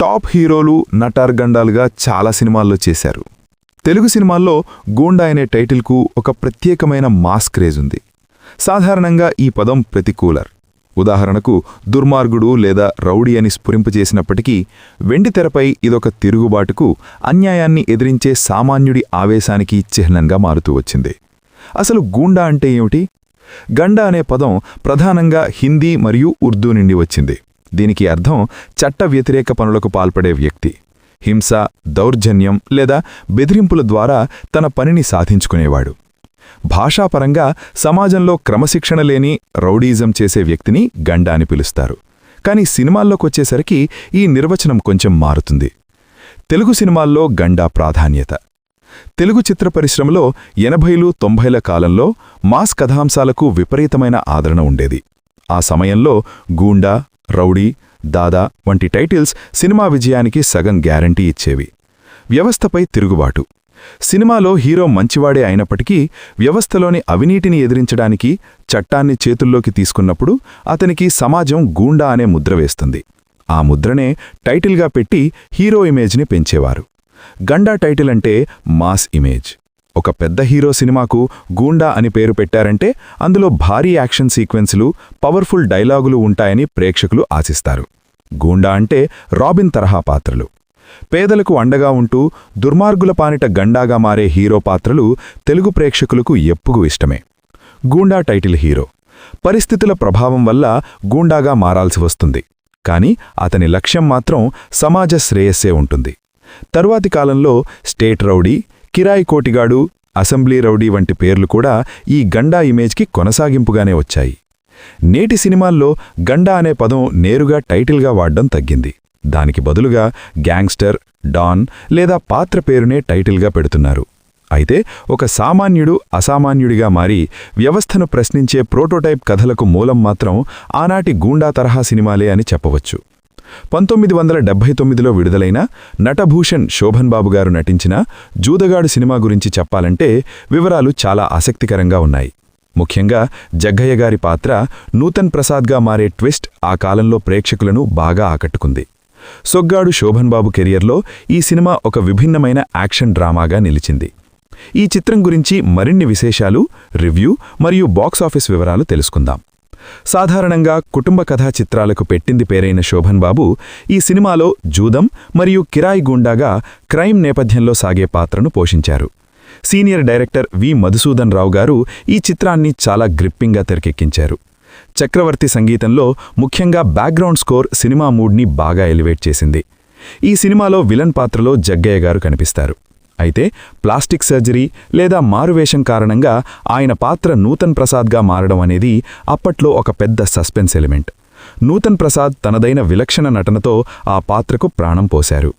Top హీరోలు నటార్గండాలుగా చాలా సినిమాల్లో చేశారు. తెలుగు సినిమాల్లో గూండా అనే టైటిల్కు ఒక ప్రత్యేకమైన మాస్ క్రేజ్ ఉంది. సాధారణంగా ఈ పదం ప్రతికూలర్. ఉదాహరణకు దుర్మార్గుడు లేదా రౌడీ అని స్ఫురింపజేసినప్పటికీ వెండితెరపై ఇదొక తిరుగుబాటుకు, అన్యాయాన్ని ఎదిరించే సామాన్యుడి ఆవేశానికి చిహ్నంగా మారుతూ వచ్చింది. అసలు గూండా అంటే ఏమిటి? గండా అనే పదం ప్రధానంగా హిందీ మరియు ఉర్దూ నుండి వచ్చింది. దీనికి అర్థం చట్ట వ్యతిరేక పనులకు పాల్పడే వ్యక్తి. హింస, దౌర్జన్యం లేదా బెదిరింపుల ద్వారా తన పనిని సాధించుకునేవాడు. భాషాపరంగా సమాజంలో క్రమశిక్షణ లేని రౌడీజం చేసే వ్యక్తిని గండా అని పిలుస్తారు. కానీ సినిమాల్లోకొచ్చేసరికి ఈ నిర్వచనం కొంచెం మారుతుంది. తెలుగు సినిమాల్లో గండా ప్రాధాన్యత. తెలుగు చిత్ర పరిశ్రమలో 80లు 90ల కాలంలో మాస్ కథాంశాలకు విపరీతమైన ఆదరణ ఉండేది. ఆ సమయంలో గూండా, రౌడీ, దాదా వంటి టైటిల్స్ సినిమా విజయానికి సగం గ్యారంటీ ఇచ్చేవి. వ్యవస్థపై తిరుగుబాటు. సినిమాలో హీరో మంచివాడే అయినప్పటికీ వ్యవస్థలోని అవినీతిని ఎదిరించడానికి చట్టాన్ని చేతుల్లోకి తీసుకున్నప్పుడు అతనికి సమాజం గూండా అనే ముద్ర వేస్తుంది. ఆ ముద్రనే టైటిల్గా పెట్టి హీరో ఇమేజ్ని పెంచేవారు. గండా టైటిల్ అంటే మాస్ ఇమేజ్. ఒక పెద్ద హీరో సినిమాకు గూండా అని పేరు పెట్టారంటే అందులో భారీ యాక్షన్ సీక్వెన్సులు, పవర్ఫుల్ డైలాగులు ఉంటాయని ప్రేక్షకులు ఆశిస్తారు. గూండా అంటే రాబిన్ తరహా పాత్రలు. పేదలకు అండగా ఉంటూ దుర్మార్గుల పానిట గండాగా మారే హీరో పాత్రలు తెలుగు ప్రేక్షకులకు ఎప్పుడూ ఇష్టమే. గూండా టైటిల్ హీరో పరిస్థితుల ప్రభావం వల్ల గూండాగా మారాల్సి వస్తుంది. కానీ అతని లక్ష్యం మాత్రం సమాజ శ్రేయస్సే ఉంటుంది. తరువాతి కాలంలో స్టేట్ రౌడీ, కిరాయి కోటిగాడు, అసెంబ్లీ రౌడీ వంటి పేర్లు కూడా ఈ గండా ఇమేజ్కి కొనసాగింపుగానే వచ్చాయి. నేటి సినిమాల్లో గండా అనే పదం నేరుగా టైటిల్గా వాడడం తగ్గింది. దానికి బదులుగా గ్యాంగ్స్టర్, డాన్ లేదా పాత్ర పేరునే టైటిల్గా పెడుతున్నారు. అయితే ఒక సామాన్యుడు అసామాన్యుడిగా మారి వ్యవస్థను ప్రశ్నించే ప్రోటోటైప్ కథలకు మూలం మాత్రం ఆనాటి గూండా తరహా సినిమాలే అని చెప్పవచ్చు. 1979లో విడుదలైన నటభూషణ్ శోభన్ బాబు గారు నటించిన జూదగాడు సినిమా గురించి చెప్పాలంటే వివరాలు చాలా ఆసక్తికరంగా ఉన్నాయి. ముఖ్యంగా జగ్గయ్య గారి పాత్ర నూతన్ ప్రసాద్గా మారే ట్విస్ట్ ఆ కాలంలో ప్రేక్షకులను బాగా ఆకట్టుకుంది. సొగ్గాడు శోభన్ బాబు కెరియర్లో ఈ సినిమా ఒక విభిన్నమైన యాక్షన్ డ్రామాగా నిలిచింది. ఈ చిత్రం గురించి మరిన్ని విశేషాలు, రివ్యూ మరియు బాక్సాఫీస్ వివరాలు తెలుసుకుందాం. సాధారణంగా కుటుంబ కథా చిత్రాలకు పెట్టింది పేరైన శోభన్ బాబు ఈ సినిమాలో జూదం మరియు కిరాయి గూండాగా క్రైమ్ నేపథ్యంలో సాగే పాత్రను పోషించారు. సీనియర్ డైరెక్టర్ వి మధుసూదన్ రావు గారు ఈ చిత్రాన్ని చాలా గ్రిప్పింగ్గా తెరకెక్కించారు. చక్రవర్తి సంగీతంలో ముఖ్యంగా బ్యాక్గ్రౌండ్ స్కోర్ సినిమా మూడ్ని బాగా ఎలివేట్ చేసింది. ఈ సినిమాలో విలన్ పాత్రలో జగ్గయ్య గారు కనిపిస్తారు. అయితే ప్లాస్టిక్ సర్జరీ లేదా మారువేషం కారణంగా ఆయన పాత్ర నూతన్ ప్రసాద్గా మారడం అనేది అప్పట్లో ఒక పెద్ద సస్పెన్స్ ఎలిమెంట్. నూతన్ ప్రసాద్ తనదైన విలక్షణ నటనతో ఆ పాత్రకు ప్రాణం పోశారు.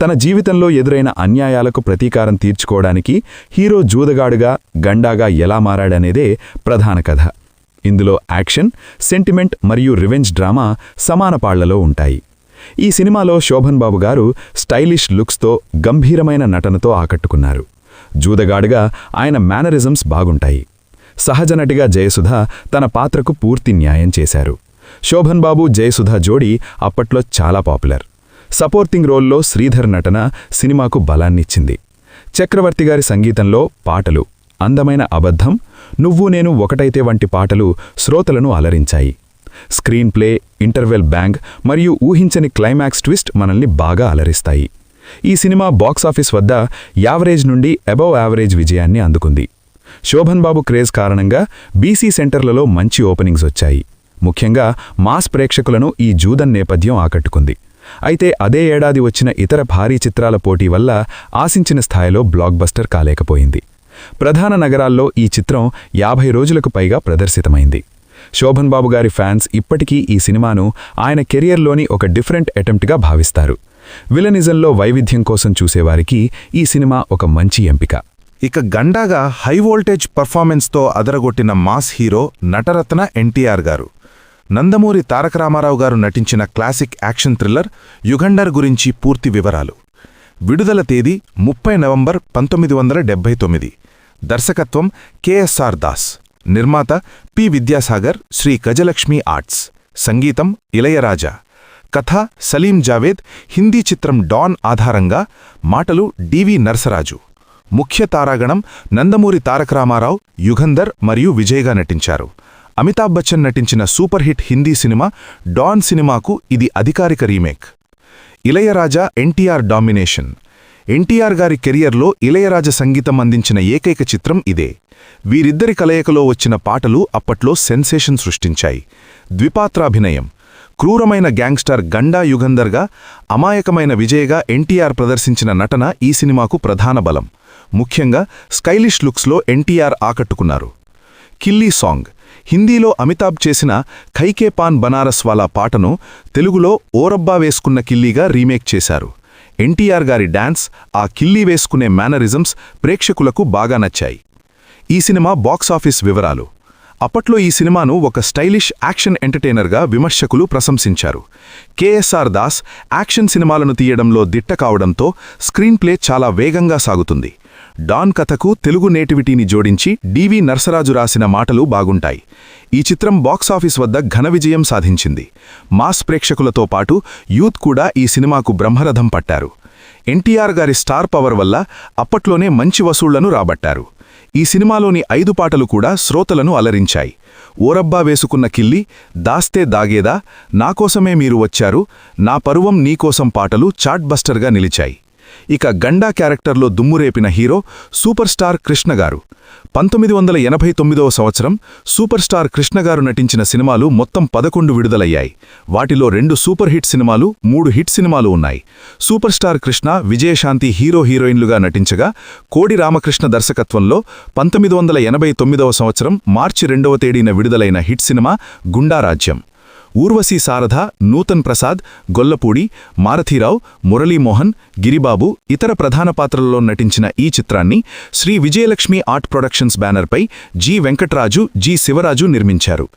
తన జీవితంలో ఎదురైన అన్యాయాలకు ప్రతీకారం తీర్చుకోవడానికి హీరో జూదగాడుగా, గండాగా ఎలా మారాడనేదే ప్రధాన కథ. ఇందులో యాక్షన్, సెంటిమెంట్ మరియు రివెంజ్ డ్రామా సమాన పాళ్లలో ఉంటాయి. ఈ సినిమాలో శోభన్ బాబు గారు స్టైలిష్ లుక్స్తో, గంభీరమైన నటనతో ఆకట్టుకున్నారు. జూదగాడుగా ఆయన మేనరిజమ్స్ బాగుంటాయి. సహజ నటిగా జయసుధ తన పాత్రకు పూర్తి న్యాయం చేశారు. శోభన్ బాబు, జయసుధ జోడీ అప్పట్లో చాలా పాపులర్. సపోర్టింగ్ రోల్లో శ్రీధర్ నటన సినిమాకు బలాన్నిచ్చింది. చక్రవర్తి గారి సంగీతంలో పాటలు, అందమైన అబద్ధం, నువ్వు నేను ఒకటైతే వంటి పాటలు శ్రోతలను అలరించాయి. స్క్రీన్ ప్లే, ఇంటర్వెల్ బ్యాంగ్ మరియు ఊహించని క్లైమాక్స్ ట్విస్ట్ మనల్ని బాగా అలరిస్తాయి. ఈ సినిమా బాక్సాఫీస్ వద్ద యావరేజ్ నుండి అబవ్ యావరేజ్ విజయాన్ని అందుకుంది. శోభన్ బాబు క్రేజ్ కారణంగా బీసీ సెంటర్లలో మంచి ఓపెనింగ్స్ వచ్చాయి. ముఖ్యంగా మాస్ ప్రేక్షకులను ఈ జూదన్ నేపథ్యం ఆకట్టుకుంది. అయితే అదే ఏడాది వచ్చిన ఇతర భారీ చిత్రాల పోటీ వల్ల ఆశించిన స్థాయిలో బ్లాక్ బస్టర్ కాలేకపోయింది. ప్రధాన నగరాల్లో ఈ చిత్రం 50 రోజులకు పైగా ప్రదర్శితమైంది. శోభన్ బాబు గారి ఫ్యాన్స్ ఇప్పటికీ ఈ సినిమాను ఆయన కెరియర్లోని ఒక డిఫరెంట్ అటెంప్ట్గా భావిస్తారు. విలనిజంలో వైవిధ్యం కోసం చూసేవారికి ఈ సినిమా ఒక మంచి ఎంపిక. ఇక గండాగా హై వోల్టేజ్ పర్ఫార్మెన్స్తో అదరగొట్టిన మాస్ హీరో నటరత్న ఎన్టీఆర్ గారు. నందమూరి తారక రామారావు గారు నటించిన క్లాసిక్ యాక్షన్ థ్రిల్లర్ యుగండర్ గురించి పూర్తి వివరాలు. విడుదల తేదీ 30 నవంబర్ 1979. దర్శకత్వం కెఎస్ఆర్ దాస్. నిర్మాత పి విద్యాసాగర్, శ్రీ గజలక్ష్మి ఆర్ట్స్. సంగీతం ఇళయరాజా. కథ సలీం జావేద్, హిందీ చిత్రం డాన్ ఆధారంగా, మాటలు డివి నరసరాజు. ముఖ్య తారాగణం నందమూరి తారక రామారావు, యుగంధర్ మరియు విజయ్గా నటించారు. అమితాబ్ బచ్చన్ నటించిన సూపర్ హిట్ హిందీ సినిమా డాన్ సినిమాకు ఇది అధికారిక రీమేక్. ఇళయరాజా ఎన్టీఆర్ డామినేషన్. ఎన్టీఆర్ గారి కెరియర్లో ఇళయరాజా సంగీతం అందించిన ఏకైక చిత్రం ఇదే. వీరిద్దరి కలయికలో వచ్చిన పాటలు అప్పట్లో సెన్సేషన్ సృష్టించాయి. ద్విపాత్రాభినయం. క్రూరమైన గ్యాంగ్స్టర్ గండా యుగంధర్గా, అమాయకమైన విజయ్గా ఎన్టీఆర్ ప్రదర్శించిన నటన ఈ సినిమాకు ప్రధాన బలం. ముఖ్యంగా స్టైలిష్ లుక్స్లో ఎన్టీఆర్ ఆకట్టుకున్నారు. కిల్లీ సాంగ్. హిందీలో అమితాబ్ చేసిన ఖైకే పాన్ బనారస్ వాలా పాటను తెలుగులో ఓరబ్బా వేసుకున్న కిల్లీగా రీమేక్ చేశారు. ఎన్టీఆర్ గారి డాన్స్, ఆ కిల్లీ వేసుకునే మేనరిజమ్స్ ప్రేక్షకులకు బాగా నచ్చాయి. ఈ సినిమా బాక్సాఫీస్ వివరాలు. అప్పట్లో ఈ సినిమాను ఒక స్టైలిష్ యాక్షన్ ఎంటర్టైనర్గా విమర్శకులు ప్రశంసించారు. కేఎస్ఆర్ దాస్ యాక్షన్ సినిమాలను తీయడంలో దిట్ట కావడంతో స్క్రీన్ ప్లే చాలా వేగంగా సాగుతుంది. డాన్ కథకు తెలుగు నేటివిటీని జోడించి డివి నరసరాజు రాసిన మాటలు బాగుంటాయి. ఈ చిత్రం బాక్సాఫీస్ వద్ద ఘన విజయం సాధించింది. మాస్ ప్రేక్షకులతో పాటు యూత్ కూడా ఈ సినిమాకు బ్రహ్మరథం పట్టారు. ఎన్టీఆర్ గారి స్టార్ పవర్ వల్ల అప్పట్లోనే మంచి వసూళ్లను రాబట్టారు. ఈ సినిమాలోని 5 పాటలు కూడా శ్రోతలను అలరించాయి. ఓరబ్బా వేసుకున్న కిల్లి, దాస్తే దాగేదా, నాకోసమే మీరు వచ్చారు, నా పరువం నీకోసం పాటలు చాట్ బస్టర్గా నిలిచాయి. ఇక గండా క్యారెక్టర్లో దుమ్మురేపిన హీరో సూపర్ స్టార్ కృష్ణగారు. 1989వ సంవత్సరం సూపర్ స్టార్ కృష్ణగారు నటించిన సినిమాలు మొత్తం 11 విడుదలయ్యాయి. వాటిలో 2 సూపర్ హిట్ సినిమాలు, 3 హిట్ సినిమాలు ఉన్నాయి. సూపర్ స్టార్ కృష్ణ విజయశాంతి హీరోయిన్లుగా నటించగా, కోడి రామకృష్ణ దర్శకత్వంలో 1989వ సంవత్సరం మార్చి 2వ తేదీన విడుదలైన హిట్ సినిమా గుండారాజ్యం. ఊర్వశీ సారథ, నూతన్ ప్రసాద్, గొల్లపూడి, మారథీరావు, మురళీమోహన్, గిరిబాబు ఇతర ప్రధాన పాత్రలలో నటించిన ఈ చిత్రాన్ని శ్రీ విజయలక్ష్మి ఆర్ట్ ప్రొడక్షన్స్ బ్యానర్పై జి వెంకట్రాజు, జి శివరాజు నిర్మించారు.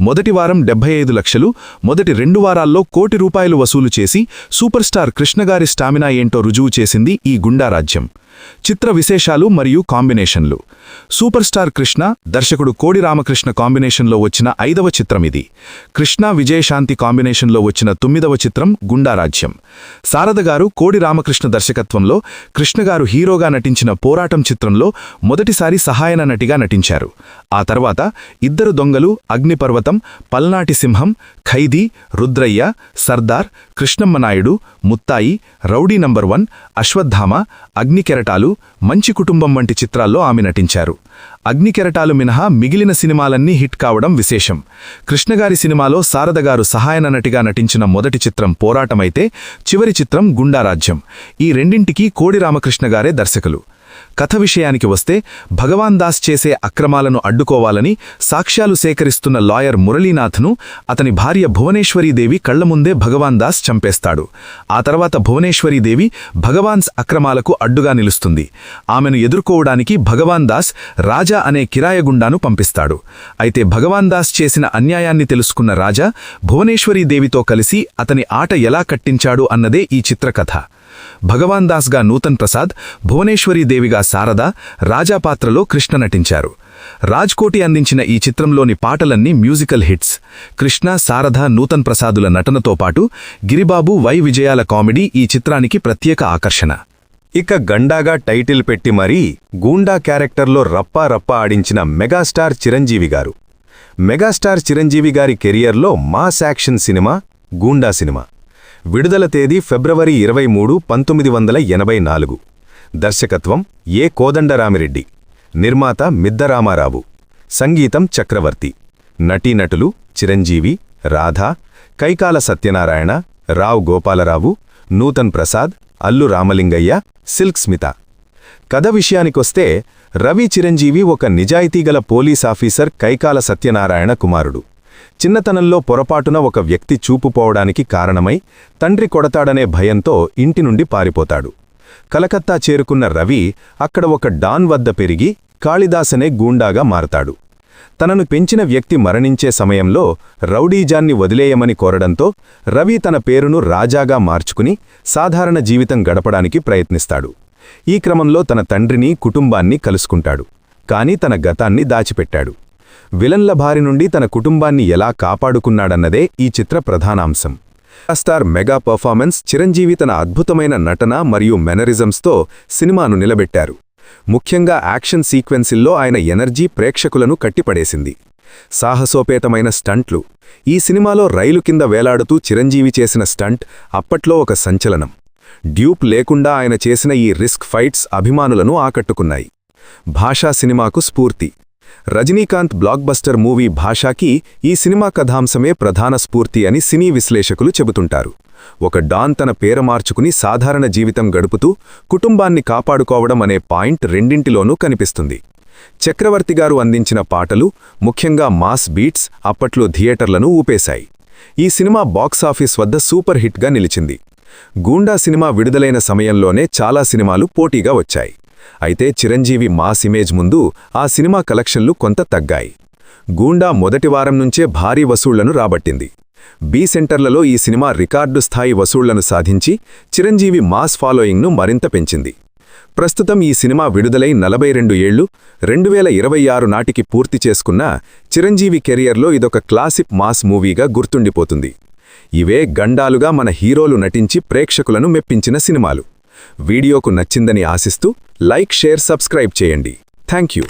మొదటి వారం 75 లక్షలు, మొదటి 2 వారాల్లో ₹1 కోటి వసూలు చేసి సూపర్ స్టార్ కృష్ణగారి స్టామినా ఏంటో రుజువు చేసింది ఈ గుండారాజ్యం. చిత్ర విశేషాలు మరియు కాంబినేషన్లు. సూపర్ స్టార్ కృష్ణ, దర్శకుడు కోడి రామకృష్ణ కాంబినేషన్లో వచ్చిన 5వ చిత్రం ఇది. కృష్ణ విజయశాంతి కాంబినేషన్లో వచ్చిన 9వ చిత్రం గుండారాజ్యం. శారద గారు కోడి రామకృష్ణ దర్శకత్వంలో కృష్ణగారు హీరోగా నటించిన పోరాటం చిత్రంలో మొదటిసారి సహాయన నటిగా నటించారు. ఆ తర్వాత ఇద్దరు దొంగలు, అగ్నిపర్వతం, పల్నాటి సింహం, ఖైదీ, రుద్రయ్య, సర్దార్, కృష్ణమ్మనాయుడు, ముత్తాయి, రౌడీ నంబర్ 1, అశ్వత్థామ, అగ్నికెరటాలు, మంచి కుటుంబం వంటి చిత్రాల్లో ఆమె నటించారు. అగ్నికెరటాలు మినహా మిగిలిన సినిమాలన్నీ హిట్ కావడం విశేషం. కృష్ణగారి సినిమాలో శారదగారు సహాయన నటిగా నటించిన మొదటి చిత్రం పోరాటమైతే, చివరి చిత్రం గుండారాజ్యం. ఈ రెండింటికీ కోడి రామకృష్ణగారే దర్శకులు. కథ విషయానికి వస్తే, భగవాన్ దాస్ చేసే అక్రమాలను అడ్డుకోవాలని సాక్ష్యాలు సేకరిస్తున్న లాయర్ మురళీనాథ్ను అతని భార్య భువనేశ్వరీదేవి కళ్లముందే భగవాన్ దాస్ చంపేస్తాడు. ఆ తర్వాత భువనేశ్వరీదేవి భగవాన్స్ అక్రమాలకు అడ్డుగా నిలుస్తుంది. ఆమెను ఎదుర్కోవడానికి భగవాన్ దాస్ రాజా అనే కిరాయగుండాను పంపిస్తాడు. అయితే భగవాన్ దాస్ చేసిన అన్యాయాన్ని తెలుసుకున్న రాజా భువనేశ్వరీదేవితో కలిసి అతని ఆట ఎలా కట్టించాడు అన్నదే ఈ చిత్రకథ. భగవాన్ దాస్గా నూతన్ ప్రసాద్, భువనేశ్వరీదేవిగా శారద, రాజా పాత్రలో కృష్ణ నటించారు. రాజ్కోటి అందించిన ఈ చిత్రంలోని పాటలన్నీ మ్యూజికల్ హిట్స్. కృష్ణ, శారద, నూతన్ ప్రసాదుల నటనతో పాటు గిరిబాబు, వై విజయాల కామెడీ ఈ చిత్రానికి ప్రత్యేక ఆకర్షణ. ఇక గండాగా టైటిల్ పెట్టి మరీ గూండా క్యారెక్టర్లో రప్పా రప్పా ఆడించిన మెగాస్టార్ చిరంజీవి గారు. మెగాస్టార్ చిరంజీవి గారి కెరియర్లో mass action cinema goonda cinema. విడుదల తేదీ ఫిబ్రవరి 23, 1984. దర్శకత్వం ఏ కోదండరామిరెడ్డి. నిర్మాత మిద్దరామారావు. సంగీతం చక్రవర్తి. నటీనటులు చిరంజీవి, రాధా, కైకాల సత్యనారాయణ, రావ్ గోపాలరావు, నూతన్ ప్రసాద్, అల్లు రామలింగయ్య, సిల్క్ స్మిత. కథ విషయానికొస్తే, రవి చిరంజీవి ఒక నిజాయితీగల పోలీసాఫీసర్ కైకాల సత్యనారాయణ కుమారుడు. చిన్నతనంలో పొరపాటున ఒక వ్యక్తి చూపుపోవడానికి కారణమై తండ్రి కొడతాడనే భయంతో ఇంటి నుండి పారిపోతాడు. కలకత్తా చేరుకున్న రవి అక్కడ ఒక డాన్ వద్ద పెరిగి కాళిదాసనే గూండాగా మారతాడు. తనను పెంచిన వ్యక్తి మరణించే సమయంలో రౌడీజాన్ని వదిలేయమని కోరడంతో రవి తన పేరును రాజాగా మార్చుకుని సాధారణ జీవితం గడపడానికి ప్రయత్నిస్తాడు. ఈ క్రమంలో తన తండ్రిని, కుటుంబాన్ని కలుసుకుంటాడు. కాని తన గతాన్ని దాచిపెట్టాడు. విలన్ల బారి నుండి తన కుటుంబాన్ని ఎలా కాపాడుకున్నాడన్నదే ఈ చిత్ర ప్రధానాంశం. మెగాస్టార్ మెగా పర్ఫార్మెన్స్ చిరంజీవి తన అద్భుతమైన నటన మరియు మెనరిజమ్స్తో సినిమాను నిలబెట్టారు. ముఖ్యంగా యాక్షన్ సీక్వెన్సిల్లో ఆయన ఎనర్జీ ప్రేక్షకులను కట్టిపడేసింది. సాహసోపేతమైన స్టంట్లు. ఈ సినిమాలో రైలు కింద వేలాడుతూ చిరంజీవి చేసిన స్టంట్ అప్పట్లో ఒక సంచలనం. డ్యూప్ లేకుండా ఆయన చేసిన ఈ రిస్క్ ఫైట్స్ అభిమానులను ఆకట్టుకున్నాయి. భాషా సినిమాకు స్ఫూర్తి. రజనీకాంత్ బ్లాక్బస్టర్ మూవీ భాషాకి ఈ సినిమా కథాంశమే ప్రధాన స్ఫూర్తి అని సినీ విశ్లేషకులు చెబుతుంటారు. ఒక డాన్ తన పేరు మార్చుకుని సాధారణ జీవితం గడుపుతూ కుటుంబాన్ని కాపాడుకోవడం అనే పాయింట్ రెండింటిలోనూ కనిపిస్తుంది. చక్రవర్తిగారు అందించిన పాటలు, ముఖ్యంగా మాస్ బీట్స్ అప్పట్లో థియేటర్లను ఊపేశాయి. ఈ సినిమా బాక్సాఫీస్ వద్ద సూపర్ హిట్గా నిలిచింది. గూండా సినిమా విడుదలైన సమయంలోనే చాలా సినిమాలు పోటీగా వచ్చాయి. అయితే చిరంజీవి మాస్ ఇమేజ్ ముందు ఆ సినిమా కలెక్షన్లు కొంత తగ్గాయి. గూండా మొదటి వారం నుంచే భారీ వసూళ్లను రాబట్టింది. బి సెంటర్లలో ఈ సినిమా రికార్డు స్థాయి వసూళ్లను సాధించి చిరంజీవి మాస్ ఫాలోయింగ్ను మరింత పెంచింది. ప్రస్తుతం ఈ సినిమా విడుదలై 42 ఏళ్లు 2026 నాటికి పూర్తి చేసుకున్న చిరంజీవి కెరియర్లో ఇదొక క్లాసిక్ మాస్ మూవీగా గుర్తుండిపోతుంది. ఇవే గండాలుగా మన హీరోలు నటించి ప్రేక్షకులను మెప్పించిన సినిమాలు. వీడియోకు నచ్చిందని ఆశిస్తూ లైక్, షేర్, సబ్స్క్రైబ్ చేయండి. Thank you.